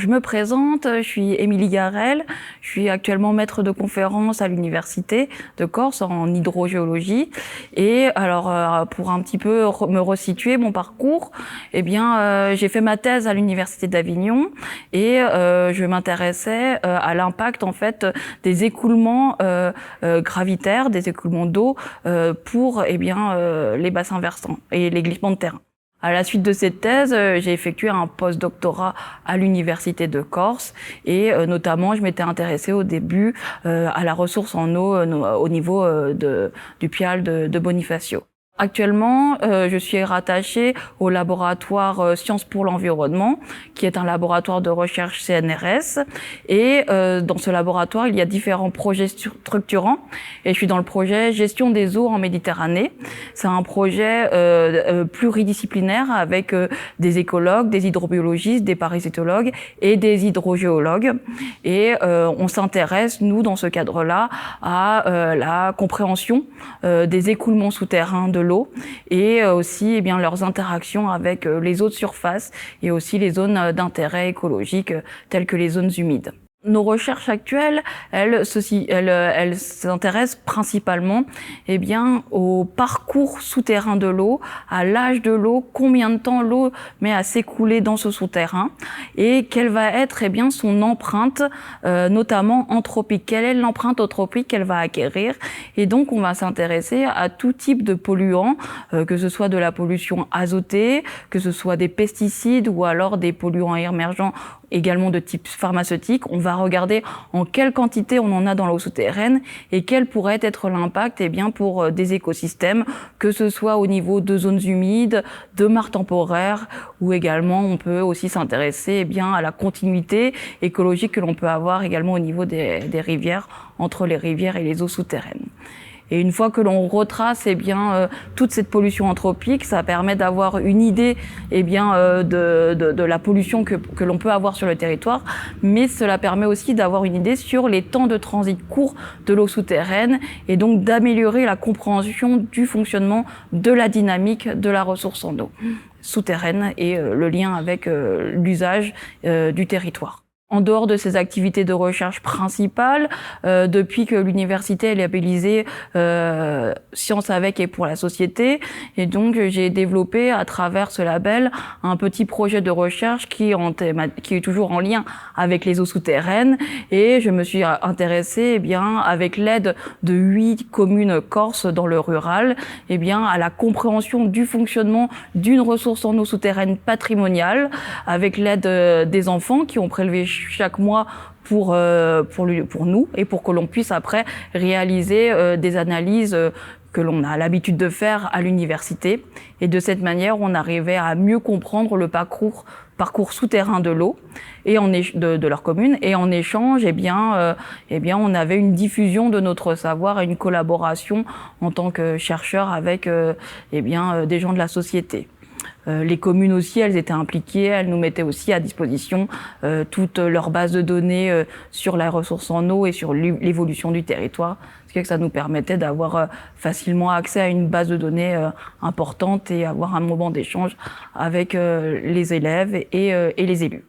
Je me présente, je suis Émilie Garel, je suis actuellement maître de conférence à l'Université de Corse en hydrogéologie. Et alors, pour un petit peu me resituer mon parcours, j'ai fait ma thèse à l'Université d'Avignon et je m'intéressais à l'impact en fait des écoulements gravitaires, des écoulements d'eau pour les bassins versants et les glissements de terrain. À la suite de cette thèse, j'ai effectué un post-doctorat à l'Université de Corse et notamment, je m'étais intéressée au début à la ressource en eau au niveau du Pial de Bonifacio. Actuellement, je suis rattachée au laboratoire Sciences pour l'environnement, qui est un laboratoire de recherche CNRS. Et dans ce laboratoire, il y a différents projets structurants. Et je suis dans le projet Gestion des eaux en Méditerranée. C'est un projet pluridisciplinaire avec des écologues, des hydrobiologistes, des parasitologues et des hydrogéologues. Et on s'intéresse, nous, dans ce cadre-là, à la compréhension des écoulements souterrains de l'eau et aussi leurs interactions avec les eaux de surface et aussi les zones d'intérêt écologique telles que les zones humides. Nos recherches actuelles, elles s'intéressent principalement au parcours souterrain de l'eau, à l'âge de l'eau, combien de temps l'eau met à s'écouler dans ce souterrain et quelle va être son empreinte, notamment anthropique. Quelle est l'empreinte anthropique qu'elle va acquérir? Et donc on va s'intéresser à tout type de polluants, que ce soit de la pollution azotée, que ce soit des pesticides ou alors des polluants émergents également de type pharmaceutique. On va regarder en quelle quantité on en a dans l'eau souterraine et quel pourrait être l'impact pour des écosystèmes, que ce soit au niveau de zones humides, de mares temporaires, ou également on peut aussi s'intéresser à la continuité écologique que l'on peut avoir également au niveau des rivières, entre les rivières et les eaux souterraines. Et une fois que l'on retrace toute cette pollution anthropique, ça permet d'avoir une idée de la pollution que l'on peut avoir sur le territoire, mais cela permet aussi d'avoir une idée sur les temps de transit courts de l'eau souterraine et donc d'améliorer la compréhension du fonctionnement de la dynamique de la ressource en eau souterraine et le lien avec l'usage du territoire. En dehors de ces activités de recherche principales, depuis que l'université est labellisée Sciences avec et pour la société, et donc j'ai développé à travers ce label un petit projet de recherche qui est toujours en lien avec les eaux souterraines, et je me suis intéressée avec l'aide de 8 communes corses dans le rural, à la compréhension du fonctionnement d'une ressource en eau souterraine patrimoniale, avec l'aide des enfants qui ont prélevé chaque mois pour nous et pour que l'on puisse après réaliser des analyses que l'on a l'habitude de faire à l'université. Et de cette manière, on arrivait à mieux comprendre le parcours souterrain de l'eau et de leur commune. Et en échange, on avait une diffusion de notre savoir et une collaboration en tant que chercheurs avec des gens de la société. Les communes aussi, elles étaient impliquées, elles nous mettaient aussi à disposition toutes leurs bases de données sur la ressource en eau et sur l'évolution du territoire, ce qui fait que ça nous permettait d'avoir facilement accès à une base de données importante et avoir un moment d'échange avec les élèves et les élus.